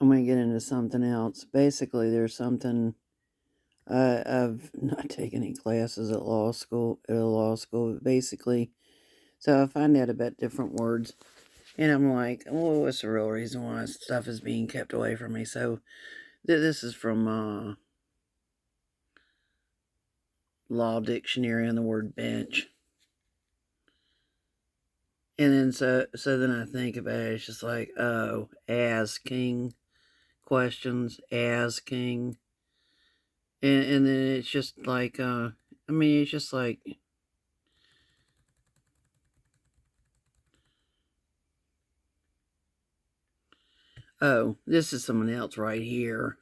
I'm going to get into something else. Basically, there's something I've not taken any classes at law school. But basically, so I find out about different words, and I'm like, well, what's the real reason why stuff is being kept away from me? So this is from Law Dictionary on the word bench. And then so then I think about it, it's just like, oh, asking questions, asking. And then it's just like it's just like, oh, this is someone else right here.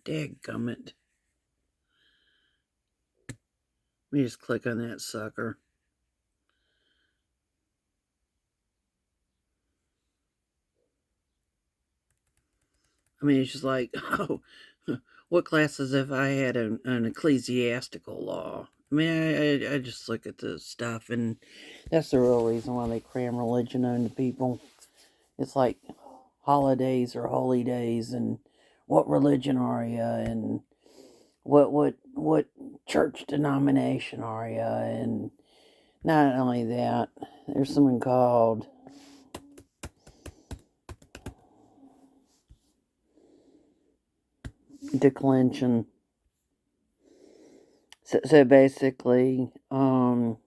Dadgummit. Let me just click on that sucker. It's just like, oh, what classes have I had an ecclesiastical law? I just look at the stuff, and that's the real reason why they cram religion onto people. It's like holidays or holy days, and what religion are you, and what church denomination are you, and not only that, there's something called declension. So basically, an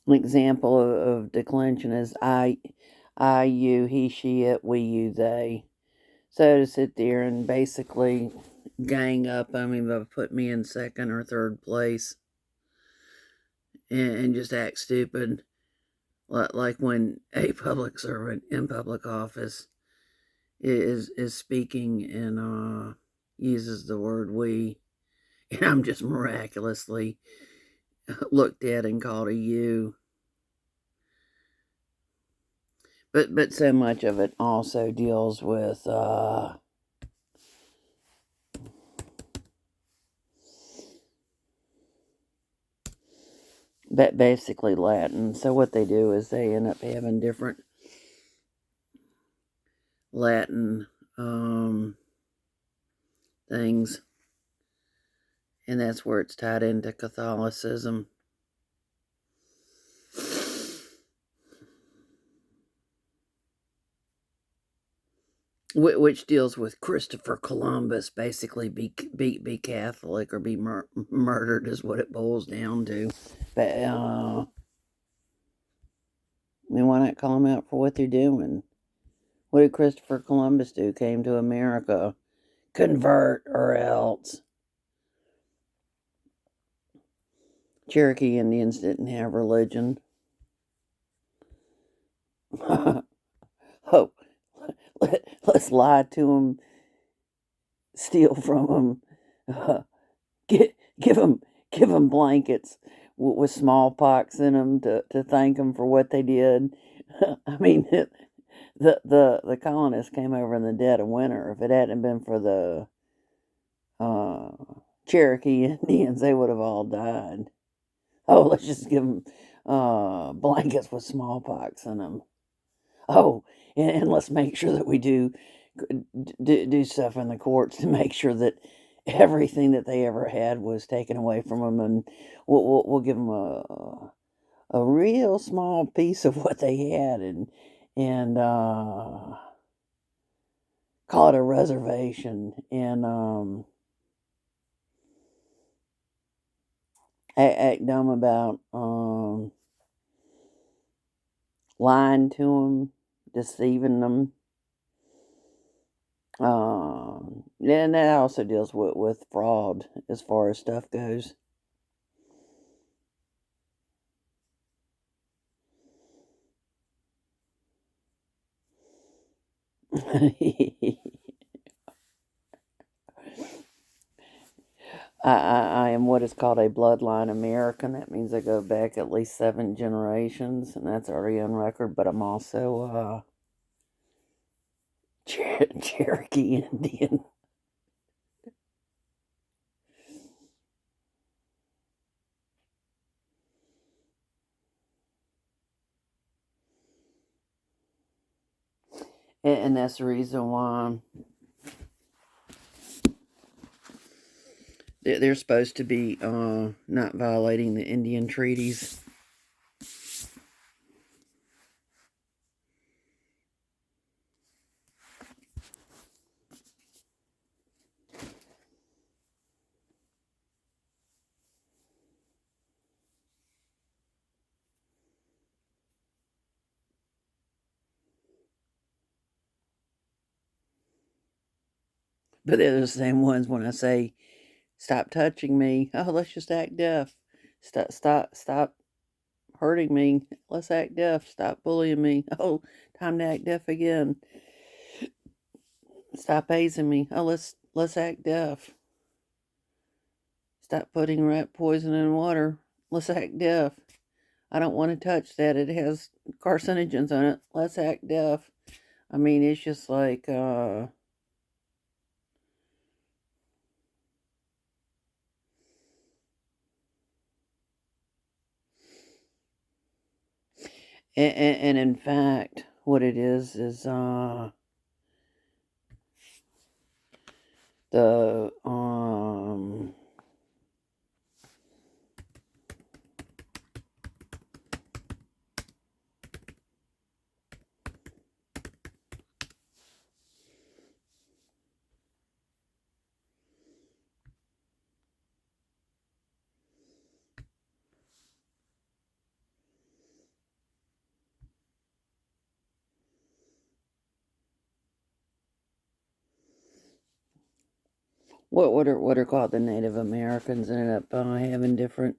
example of declension is I, you, he, she, it, we, you, they. So to sit there and basically gang up on me, but put me in second or third place, and just act stupid, like when a public servant in public office is speaking and uses the word we, and I'm just miraculously looked at and called a you. But so much of it also deals with basically Latin. So what they do is they end up having different Latin things, and that's where it's tied into Catholicism. Which deals with Christopher Columbus, basically be Catholic or be murdered is what it boils down to. But why not call them out for what they're doing? What did Christopher Columbus do? Came to America, convert or else. Cherokee Indians didn't have religion. Oh, let's lie to them, steal from them, give them blankets with smallpox in them to thank them for what they did. The colonists came over in the dead of winter. If it hadn't been for the Cherokee Indians, they would have all died. Oh, let's just give them blankets with smallpox in them. Oh, and let's make sure that we do stuff in the courts to make sure that everything that they ever had was taken away from them, and we'll give them a real small piece of what they had, and call it a reservation, and act dumb about lying to them, deceiving them. And that also deals with fraud as far as stuff goes. I am what is called a bloodline American. That means I go back at least 7 generations, and that's already on record. But I'm also Cherokee Indian. And that's the reason why they're supposed to be not violating the Indian treaties. But they're the same ones when I say, stop touching me. Oh, let's just act deaf. Stop hurting me. Let's act deaf. Stop bullying me. Oh, time to act deaf again. Stop hazing me. Oh, let's act deaf. Stop putting rat poison in water. Let's act deaf. I don't want to touch that. It has carcinogens on it. Let's act deaf. I mean, it's just like, and in fact, what it is the what are called the Native Americans ended up having different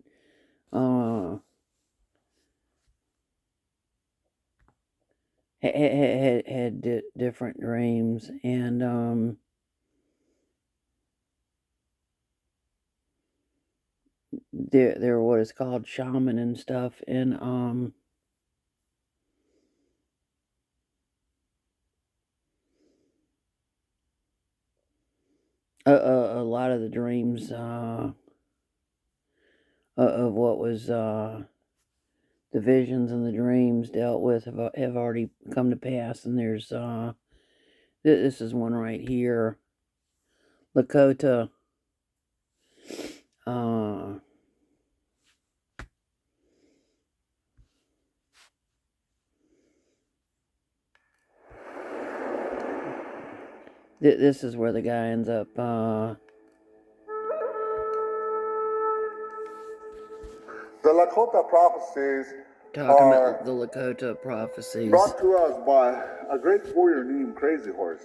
had different dreams, and they're what is called shaman and stuff, and a lot of the dreams of what was the visions and the dreams dealt with have already come to pass, and there's this is one right here, Lakota. This is where the guy ends up The Lakota prophecies talking about the Lakota prophecies brought to us by a great warrior named Crazy Horse.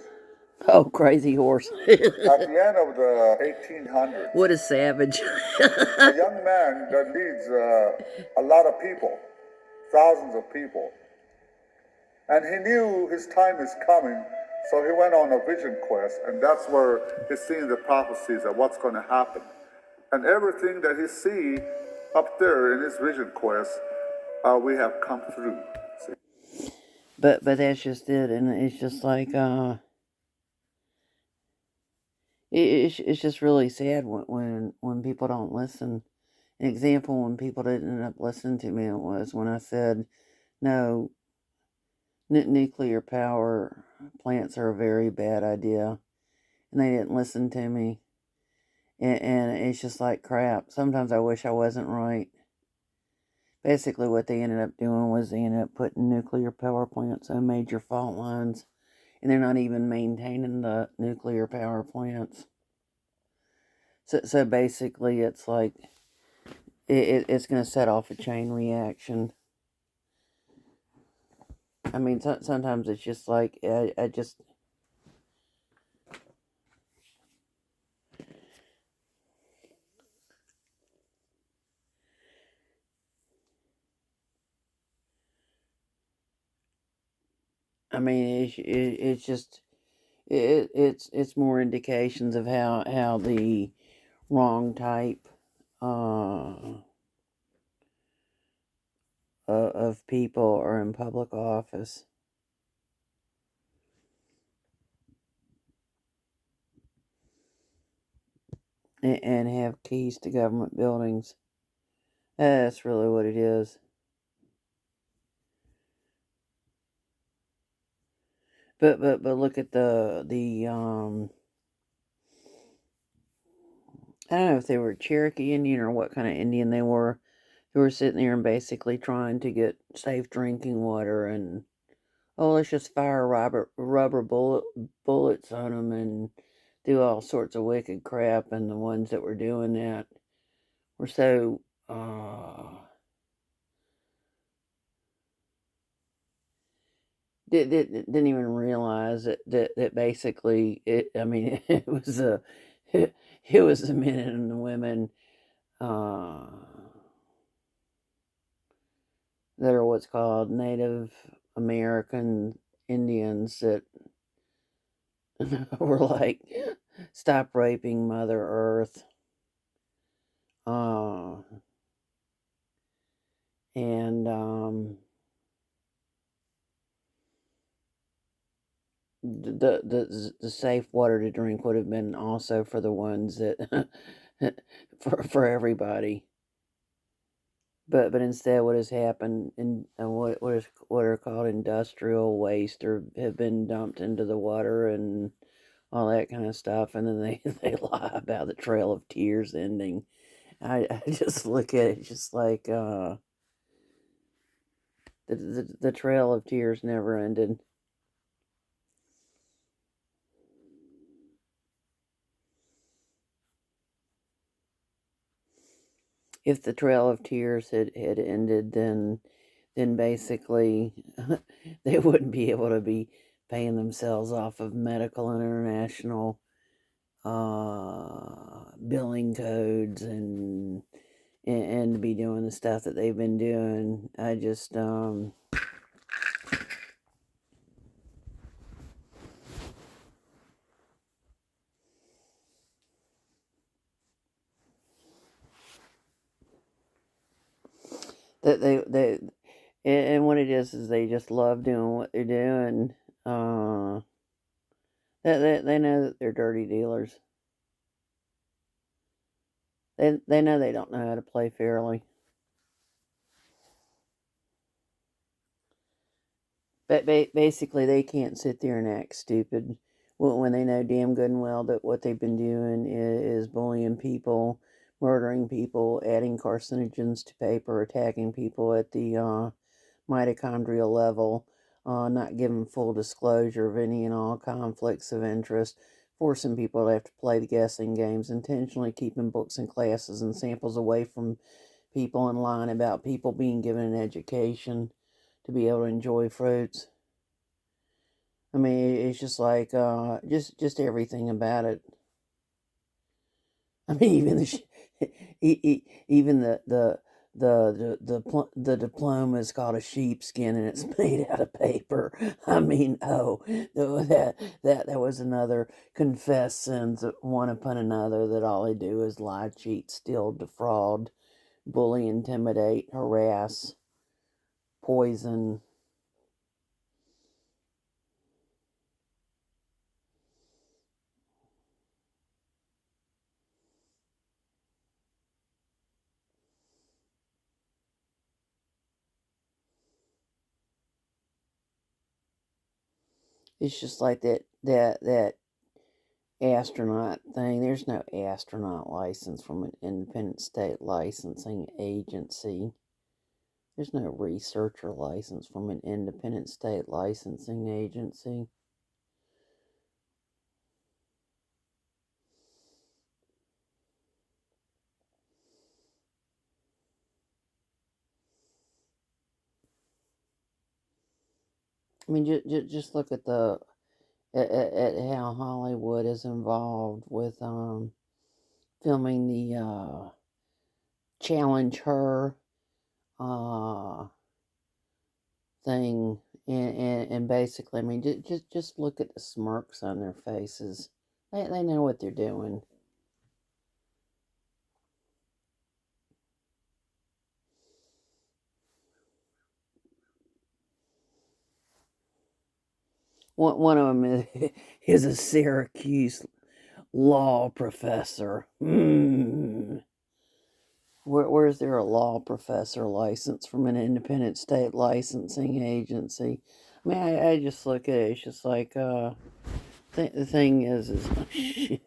Oh, Crazy Horse. At the end of the 1800s. What a savage. A young man that leads a lot of people, thousands of people. And he knew his time is coming, so he went on a vision quest, and that's where he's seeing the prophecies of what's going to happen. And everything that he see up there in his vision quest, we have come through. See? But that's just it, and it's just like it's just really sad when people don't listen. An example when people didn't end up listening to me was when I said no, nuclear power plants are a very bad idea, and they didn't listen to me. And it's just like crap. Sometimes I wish I wasn't right. Basically, what they ended up doing was they ended up putting nuclear power plants on major fault lines, and they're not even maintaining the nuclear power plants. So basically, it's like it's going to set off a chain reaction. I mean, sometimes it's just like I just. I mean, it's just it's more indications of how the wrong type of people are in public office and have keys to government buildings. That's really what it is. But look at the I don't know if they were Cherokee Indian or what kind of Indian they were. Who were sitting there and basically trying to get safe drinking water, and oh, let's just fire rubber bullets on them and do all sorts of wicked crap. And the ones that were doing that were so didn't even realize that basically it. I mean, it was the men and the women uh, that are what's called Native American Indians that were like, stop raping Mother Earth. Uh, and the safe water to drink would have been also for the ones that for everybody. But instead, what has happened in what are called industrial waste or have been dumped into the water and all that kind of stuff, and then they lie about the Trail of Tears ending. I just look at it just like the Trail of Tears never ended. If the Trail of Tears had ended, then basically they wouldn't be able to be paying themselves off of Medical International billing codes and to be doing the stuff that they've been doing. I just that they and what it is they just love doing what they're doing. Uh, they know that they're dirty dealers. They know they don't know how to play fairly. But basically, they can't sit there and act stupid when they know damn good and well that what they've been doing is bullying people, murdering people, adding carcinogens to paper, attacking people at the mitochondrial level, not giving full disclosure of any and all conflicts of interest, forcing people to have to play the guessing games, intentionally keeping books and classes and samples away from people, and lying about people being given an education to be able to enjoy fruits. I mean, it's just like just everything about it. I mean, even even the diploma is called a sheepskin and it's made out of paper. I mean, oh, that was another confessed sins one upon another, that all they do is lie, cheat, steal, defraud, bully, intimidate, harass, poison. It's just like that astronaut thing. There's no astronaut license from an independent state licensing agency. There's no researcher license from an independent state licensing agency. I mean, just look at at how Hollywood is involved with filming the Challenge Her uh, thing, and basically, I mean, just look at the smirks on their faces. They know what they're doing. One of them is a Syracuse law professor. Where's there a law professor license from an independent state licensing agency? I mean, I just look at it. It's just like, the thing is shit.